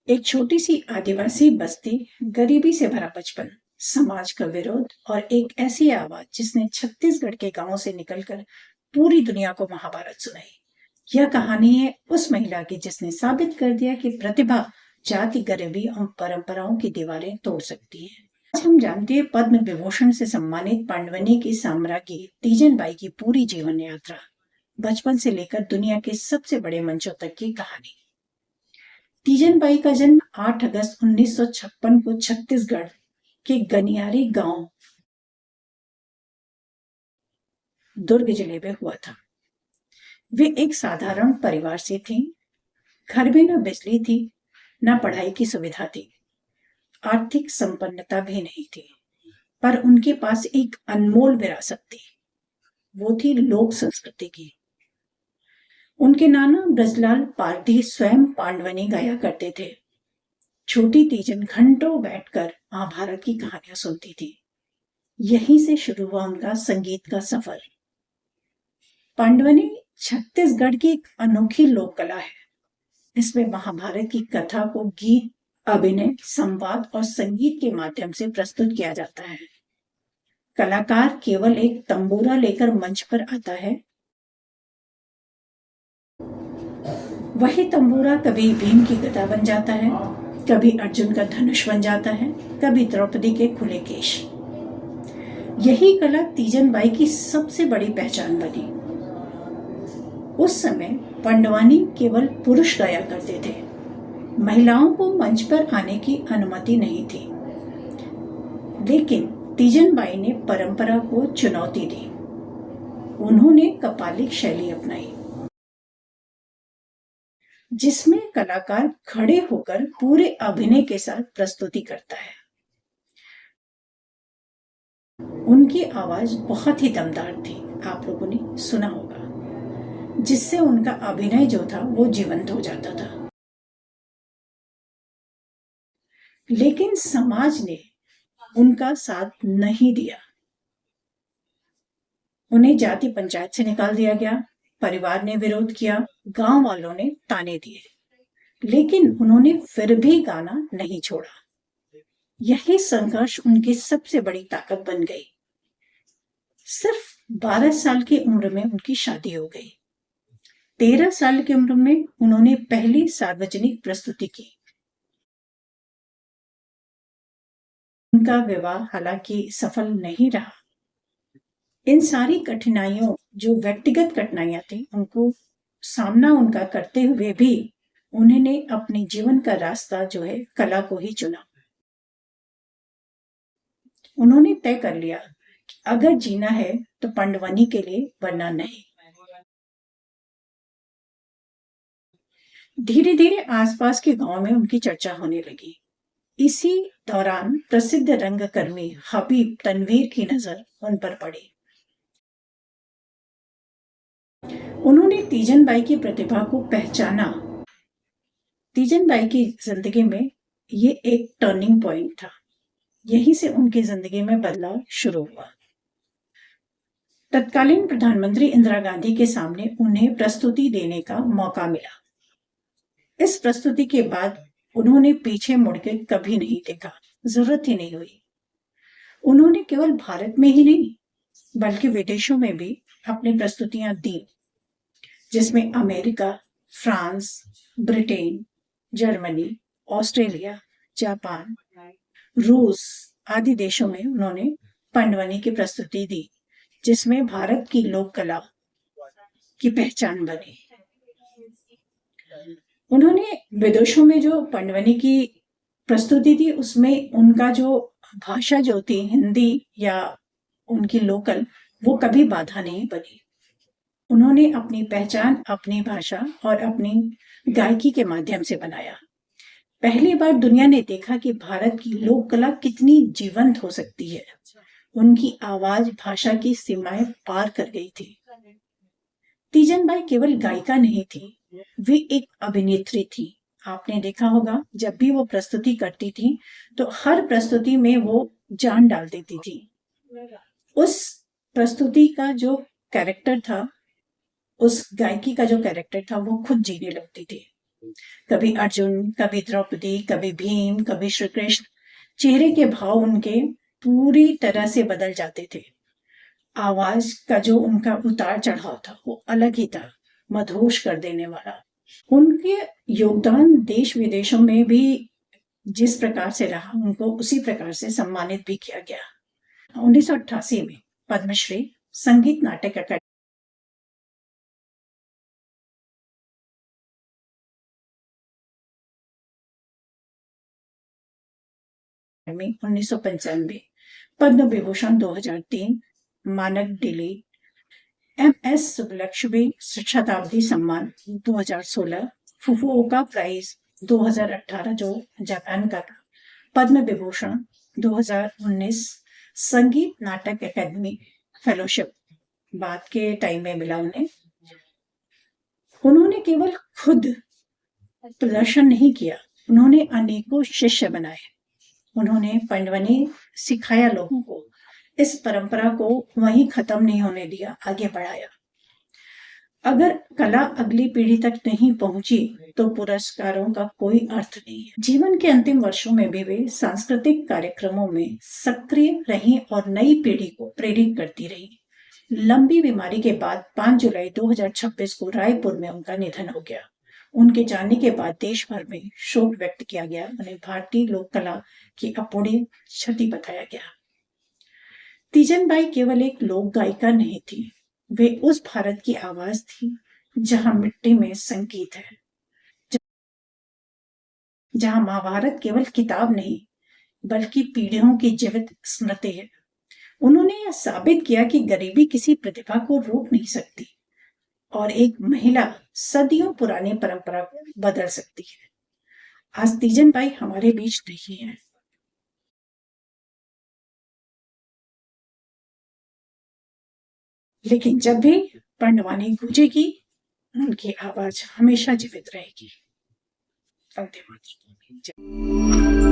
एक छोटी सी आदिवासी बस्ती, गरीबी से भरा बचपन, समाज का विरोध और एक ऐसी आवाज जिसने छत्तीसगढ़ के गांवों से निकलकर पूरी दुनिया को महाभारत सुनाई। यह कहानी है उस महिला की जिसने साबित कर दिया कि प्रतिभा जाति, गरीबी और परंपराओं की दीवारें तोड़ सकती है। आज हम जानते हैं पद्म विभूषण से सम्मानित पांडवनी की साम्राज्ञी तीजन बाई की पूरी जीवन यात्रा, बचपन से लेकर दुनिया के सबसे बड़े मंचों तक की कहानी। तीजन बाई का जन्म 8 अगस्त 1956 को छत्तीसगढ़ के गनियारी गांव दुर्ग जिले में हुआ था। वे एक साधारण परिवार से थीं। घर में न बिजली थी, न पढ़ाई की सुविधा थी, आर्थिक संपन्नता भी नहीं थी, पर उनके पास एक अनमोल विरासत थी। वो थी लोक संस्कृति की। उनके नाना ब्रजलाल पारधी स्वयं पांडवनी गाया करते थे। छोटी तीजन घंटों बैठकर महाभारत की कहानियां सुनती थी। यहीं से शुरू हुआ उनका संगीत का सफर। पांडवनी छत्तीसगढ़ की एक अनोखी लोक कला है। इसमें महाभारत की कथा को गीत, अभिनय, संवाद और संगीत के माध्यम से प्रस्तुत किया जाता है। कलाकार केवल एक तंबूरा लेकर मंच पर आता है। वही तंबूरा कभी भीम की गदा बन जाता है, कभी अर्जुन का धनुष बन जाता है, कभी द्रौपदी के खुले केश। यही कला तीजन बाई की सबसे बड़ी पहचान बनी। उस समय पांडवानी केवल पुरुष गाया करते थे। महिलाओं को मंच पर आने की अनुमति नहीं थी। लेकिन तीजन बाई ने परंपरा को चुनौती दी। उन्होंने कपालिक शैली अपनाई, जिसमें कलाकार खड़े होकर पूरे अभिनय के साथ प्रस्तुति करता है। उनकी आवाज बहुत ही दमदार थी, आप लोगों ने सुना होगा, जिससे उनका अभिनय जो था वो जीवंत हो जाता था। लेकिन समाज ने उनका साथ नहीं दिया। उन्हें जाति पंचायत से निकाल दिया गया। परिवार ने विरोध किया, गांव वालों ने ताने दिए, लेकिन उन्होंने फिर भी गाना नहीं छोड़ा। यही संघर्ष उनकी सबसे बड़ी ताकत बन गई। सिर्फ 12 साल की उम्र में उनकी शादी हो गई। 13 साल की उम्र में उन्होंने पहली सार्वजनिक प्रस्तुति की। उनका विवाह हालांकि सफल नहीं रहा। इन सारी कठिनाइयों, जो व्यक्तिगत कठिनाइयां थी, उनको सामना उनका करते हुए भी उन्होंने अपने जीवन का रास्ता जो है कला को ही चुना। उन्होंने तय कर लिया कि अगर जीना है तो पांडवानी के लिए, वरना नहीं। धीरे धीरे आसपास के गांव में उनकी चर्चा होने लगी। इसी दौरान प्रसिद्ध रंगकर्मी हबीब तनवीर की नजर उन पर पड़ी। उन्होंने तीजन बाई की प्रतिभा को पहचाना। तीजन बाई की जिंदगी में ये एक टर्निंग पॉइंट था। यहीं से उनकी जिंदगी में बदलाव शुरू हुआ। तत्कालीन प्रधानमंत्री इंदिरा गांधी के सामने उन्हें प्रस्तुति देने का मौका मिला। इस प्रस्तुति के बाद उन्होंने पीछे मुड़कर कभी नहीं देखा, जरूरत ही नहीं हुई। उन्होंने केवल भारत में ही नहीं बल्कि विदेशों में भी अपनी प्रस्तुतियां दी, जिसमें America, France, Britain, Germany, Australia, Japan, रूस आदि देशों में उन्होंने पांडवानी की प्रस्तुति दी, जिसमें भारत की लोक कला की पहचान बनी। उन्होंने विदेशों में जो पांडवानी की प्रस्तुति थी, उसमें उनका जो भाषा जो थी हिंदी या उनकी लोकल, वो कभी बाधा नहीं बनी। उन्होंने अपनी पहचान अपनी भाषा और अपनी गायकी के माध्यम से बनाया। पहली बार दुनिया ने देखा कि भारत की लोक कला कितनी जीवंत हो सकती है। उनकी आवाज भाषा की सीमाएं पार कर गई थी। तीजन बाई केवल गायिका नहीं थी, वे एक अभिनेत्री थी। आपने देखा होगा जब भी वो प्रस्तुति करती थी तो हर प्रस्तुति में वो जान डाल देती थी। उस प्रस्तुति का जो कैरेक्टर था, उस गायकी का जो कैरेक्टर था, वो खुद जीने लगती थी। कभी अर्जुन, कभी द्रौपदी, कभी भीम, कभी श्री कृष्ण। चेहरे के भाव उनके पूरी तरह से बदल जाते थे। आवाज का जो उनका उतार चढ़ाव था वो अलग ही था, मदहोश कर देने वाला। उनके योगदान देश विदेशों में भी जिस प्रकार से रहा, उनको उसी प्रकार से सम्मानित भी किया गया। 1988 में पद्मश्री संगीत नाटक अकादमी 1995, पद्म विभूषण 2003, मानक डिलीट, एम.एस. सुब्बलक्ष्मी शताब्दी सम्मान 2016, फुकुओका प्राइज 2018 जो जापान का था, पद्म विभूषण 2019, संगीत नाटक अकादमी फेलोशिप बाद के टाइम में मिला उन्हें। उन्होंने केवल खुद प्रदर्शन नहीं किया, उन्होंने अनेकों शिष्य बनाए। उन्होंने पंडवनी सिखाया लोगों को, इस परंपरा को वहीं खत्म नहीं होने दिया, आगे बढ़ाया। अगर कला अगली पीढ़ी तक नहीं पहुंची तो पुरस्कारों का कोई अर्थ नहीं है। जीवन के अंतिम वर्षों में भी वे सांस्कृतिक कार्यक्रमों में सक्रिय रही और नई पीढ़ी को प्रेरित करती रही। लंबी बीमारी के बाद 5 जुलाई 2026 को रायपुर में उनका निधन हो गया। उनके जाने के बाद देश भर में शोक व्यक्त किया गया। उन्हें भारतीय लोक कला की अपूरणीय क्षति बताया गया। तीजन बाई केवल एक लोक गायिका नहीं थी, वे उस भारत की आवाज थी जहां मिट्टी में संगीत है, जहां महाभारत केवल किताब नहीं बल्कि पीढ़ियों की जीवित स्मृति है। उन्होंने यह साबित किया कि गरीबी किसी प्रतिभा को रोक नहीं सकती और एक महिला सदियों पुरानी परंपरा को बदल सकती है। आज तीजन बाई हमारे बीच नहीं है, लेकिन जब भी पंडवानी गूंजेगी उनकी आवाज हमेशा जीवित रहेगी। वंदे मातरम।